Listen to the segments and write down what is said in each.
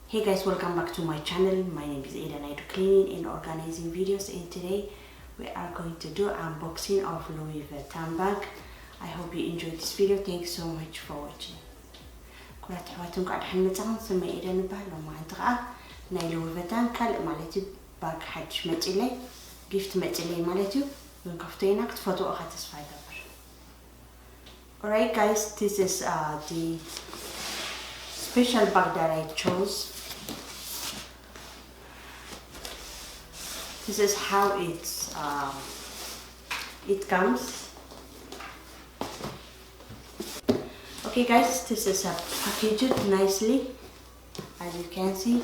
Hey guys, welcome back to my channel. My name is Ada and I do cleaning and organizing videos, and today we are going to do unboxing of Louis Vuitton bag. I hope you enjoyed this video. Thanks so much for watching. كلات حواتهم قاعد حنمتهم سمي إيدا نبهل وما انتقى ناي لوي فيتان كال مالتي باك حدش متلي gift متلي مالتي من كفتينك تفوتو أخذ تسفاي دبر. Alright guys, this is the special bag that I chose. This is how it comes. Okay guys, this is packaged nicely, as you can see.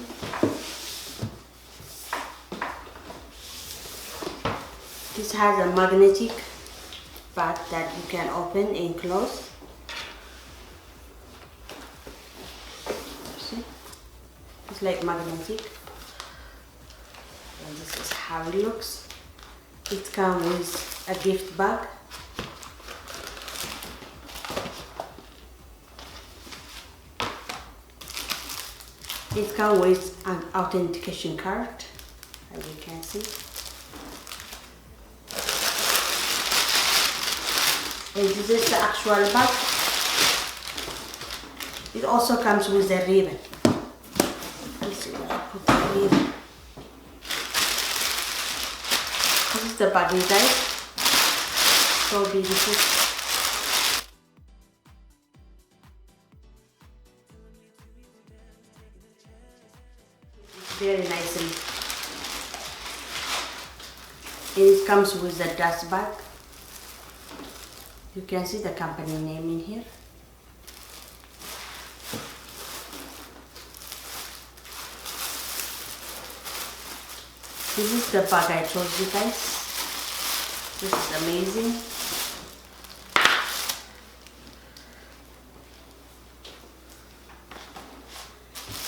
This has a magnetic bag that you can open and close. See? It's like magnetic. And this is how it looks. It comes with a gift bag. It comes with an authentication card, as you can see. And this is the actual bag. It also comes with a ribbon. Let's see where I put the ribbon. This is the bag, guys. So beautiful. Very nicely. It comes with a dust bag. You can see the company name in here. This is the bag I chose you guys. This is amazing.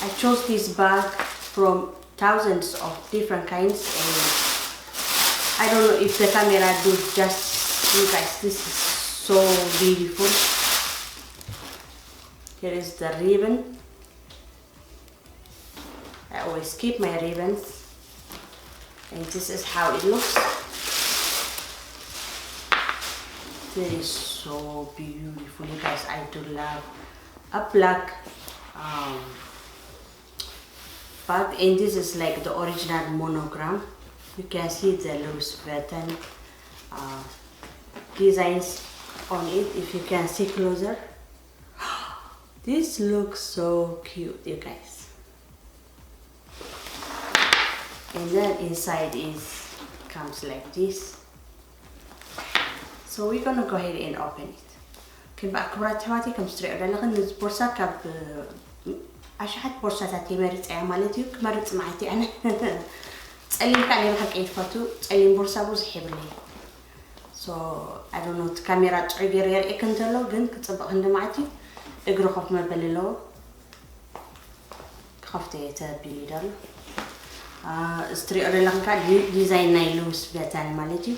I chose this bag from thousands of different kinds, and I don't know if the camera do just you guys. This is so beautiful. Here is the ribbon. I always keep my ribbons, and this is how it looks. It is so beautiful, you guys. I do love a black bag, and this is like the original monogram. You can see the Louis Vuitton designs on it if you can see closer. This looks so cute, you guys. And then inside comes like this. So we're gonna go ahead and open it. كم بأكبرات حواتي كم ستريع ولا لغن بورصة كاب أشحت بورصة تاتي مرت عمالتي كمرت معتي أنا تسألين كأني بحق إيد فاتو تسألين بورصة بوز حبلي. So I don't know الكاميرا تعير يرئي كنتلو جن كتصبق هند معتي إجرو خف ما بللو خفتي تبلي دال ستريع ولا لغن كا ديزاين نايلوس بيتان مالتي.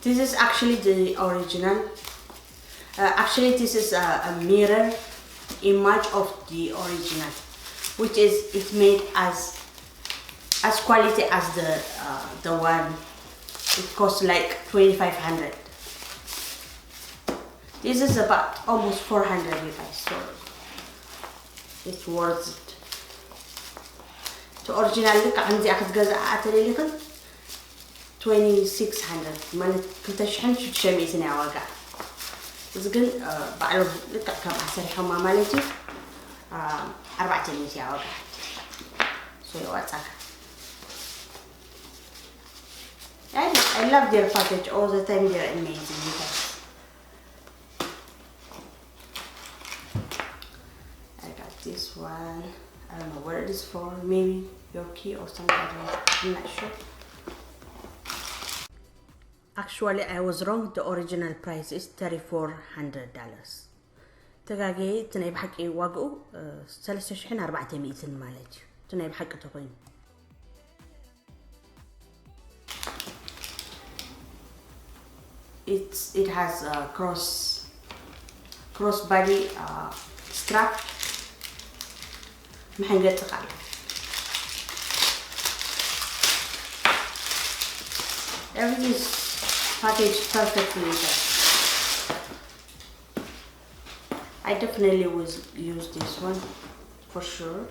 This is actually the original. Actually, this is a mirror image of the original, which is it's made as quality as the one. It costs like 2,500. This is about almost 400, you guys. So it's worth it. The original look عندي أخذ جزء أتري لكن 2,600 مالت كنت شحن شو تشميسني عواقع. بس قل بعرف لك كم أحسن حما مالتي 400 عواقع. So what's up? I love their package all the time. They're amazing, you guys. I got this one. I don't know what it is for. Maybe your key or something. I'm not sure. Actually, I was wrong. The original price is $3,400. تجاجي تناي بحق إيه واجو ثلاثة شحن 400 مالتي تناي بحق تقين. It has a cross body strap محنقطق على. Everything is packaged perfectly, guys. I definitely will use this one for sure.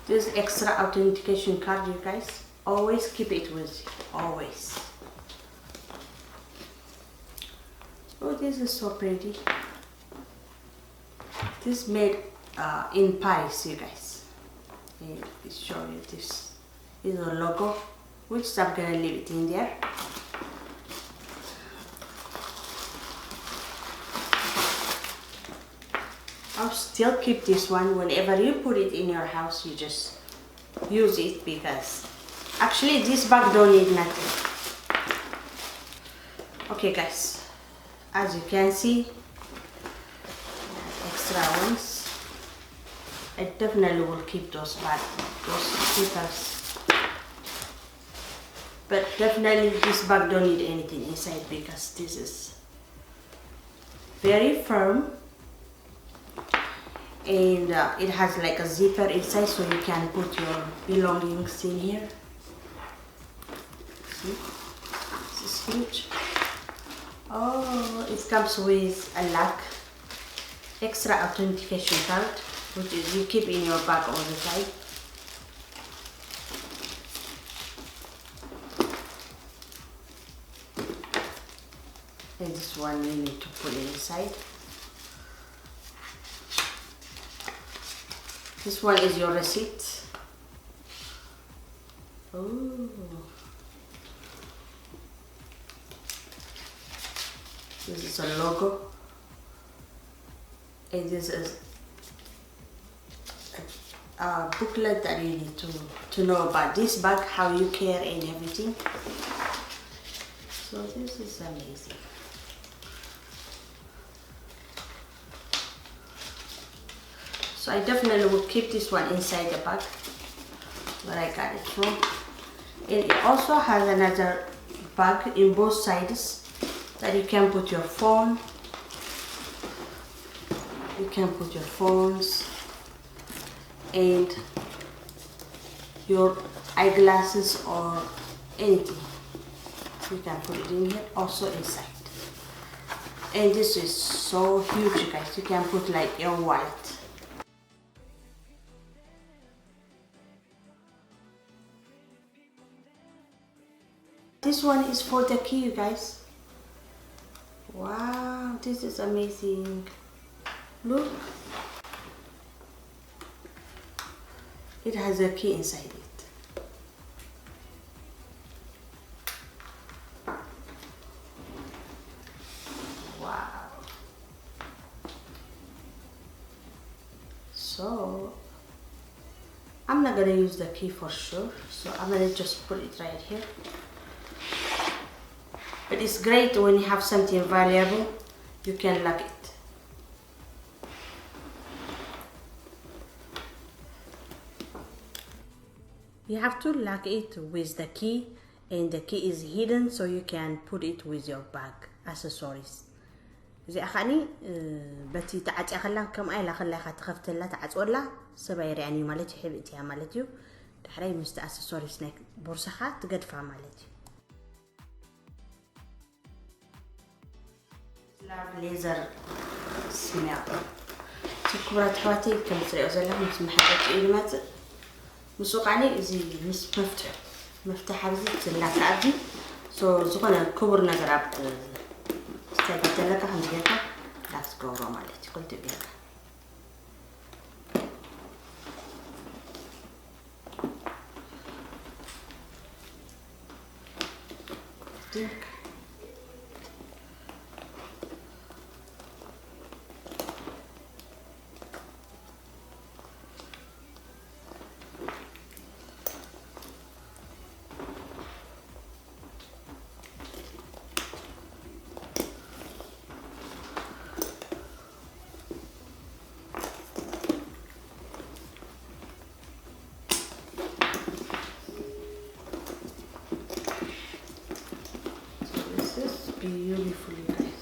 This extra authentication card, you guys, always keep it with you, always. Oh, this is so pretty. This made in Paris, you guys. Let me show you this. This is a logo, which I'm gonna leave it in there. I'll still keep this one. Whenever you put it in your house, you just use it, because actually this bag don't need nothing. Okay guys, as you can see, extra ones. I definitely will keep those slippers, but definitely this bag don't need anything inside, because this is very firm. And it has like a zipper inside, so you can put your belongings in here. See? This is huge. Oh, it comes with a lock, extra authentication card, which is you keep in your bag all the time. And this one you need to put inside. This one is your receipt. Oh, this is a logo, and this is a booklet that you need to know about this bag, how you care and everything. So this is amazing. So I definitely will keep this one inside the bag where I got it from. And it also has another bag in both sides that you can put your phone. You can put your phones and your eyeglasses or anything. You can put it in here, also inside. And this is so huge, guys. You can put like your wallet. This one is for the key, you guys. Wow, this is amazing. Look, it has a key inside it. Wow. So I'm not gonna use the key for sure, so I'm gonna just put it right here. But it's great when you have something valuable, you can lock it. You have to lock it with the key, and the key is hidden, so you can put it with your bag accessories. زي أخاني بتي تعطي خلا كم أي لا خلا خاتخفت لا تعطولا سباير يعني مالتي حبيتها مالتيو تحري مست accessories نك بورصة تقدفها مالتيو. ليزر سماع تكبرت حواتي كم تريو زلها مس محبت إلمات مسوقاني زي مس مفتاح بزيت لا تعبي سو زقنا كبر نجرب استعدت لك خمسة لا تقوروا مالتي قلت بيها ديك beautifully nice.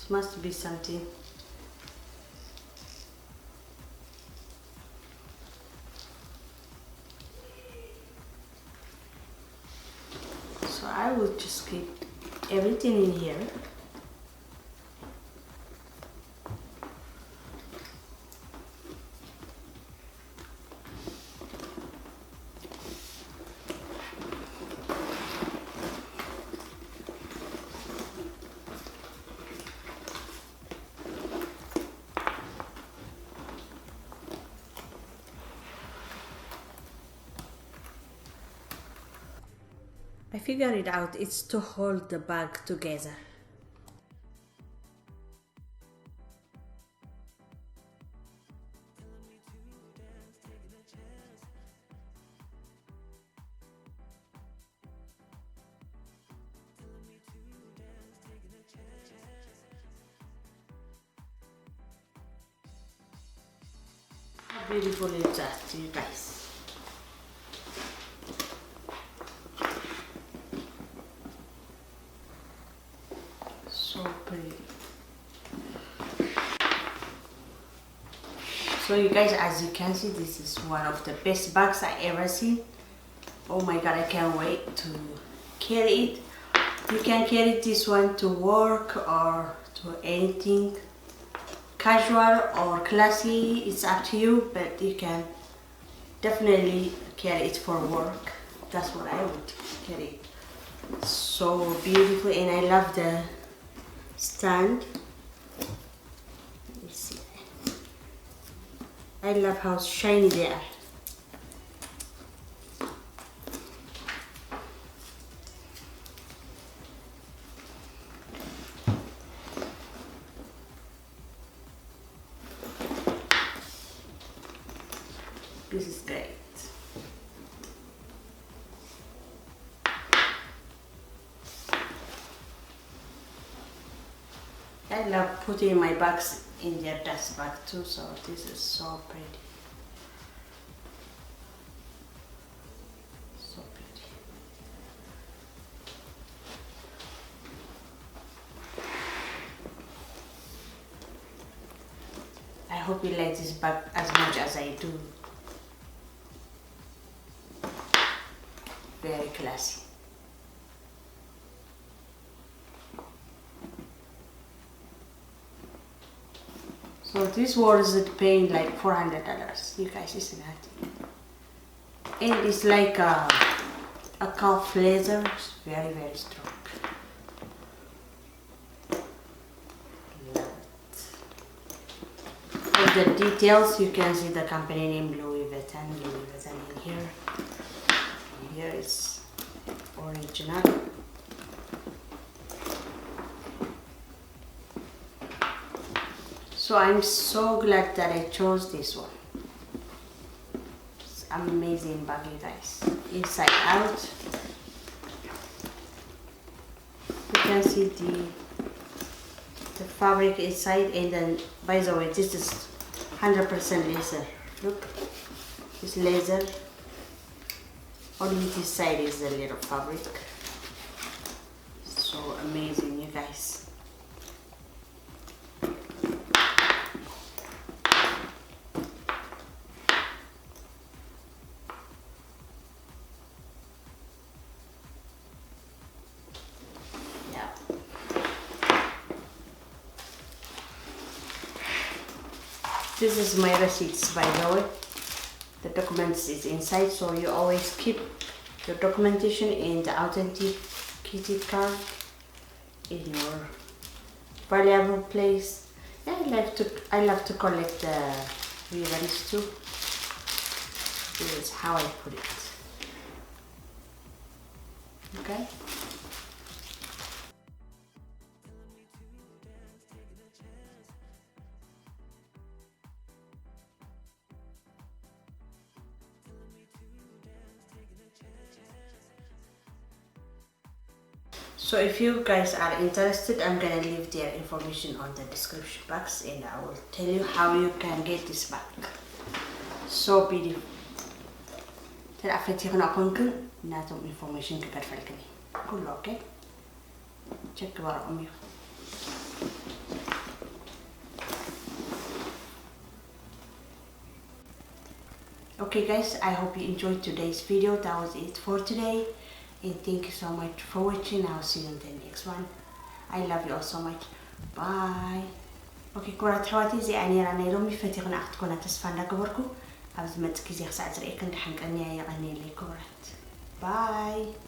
This must be something. So I will just keep everything in here. I figured it out, it's to hold the bag together. How beautiful is that, you guys? So pretty. So you guys, as you can see, this is one of the best bags I ever seen. Oh my god, I can't wait to carry it. You can carry this one to work or to anything, casual or classy, it's up to you, but you can definitely carry it for work. That's what I would carry. So beautiful, and I love the stand. Let me see. I love how shiny they are. This is great. I love putting my bags in their dust bag too, so this is so pretty. So pretty. I hope you like this bag as much as I do. Very classy. So this was paying like $400, you guys, isn't it? And it's like a calf leather, it's very, very strong. Love it. All the details, you can see the company name Louis Vuitton in here. And here is original. So I'm so glad that I chose this one. It's amazing bag, you guys. Inside out. You can see the fabric inside, and then, by the way, this is 100% laser. Look, it's laser. Only this side is a little fabric. So amazing, you guys. This is my receipts, by the way. The documents is inside, so you always keep your documentation in the authenticated card in your valuable place. Yeah, I love to collect the ribbons too. This is how I put it. Okay. So if you guys are interested, I'm gonna leave their information on the description box, and I will tell you how you can get this bag. So beautiful. Tara after akon natom information ka kadfalkani. Kullo, okay? Check wara umyo. Okay guys, I hope you enjoyed today's video. That was it for today, and thank you so much for watching. I'll see you in the next one. I love you all so much. Bye. Okay, كرات حواتي زي أني راني لومي فتيغنا أختكونا تسفان لكبركو. أبز متكي زي خسعت رأيك ندحنك أني يغني لي كرات. Bye.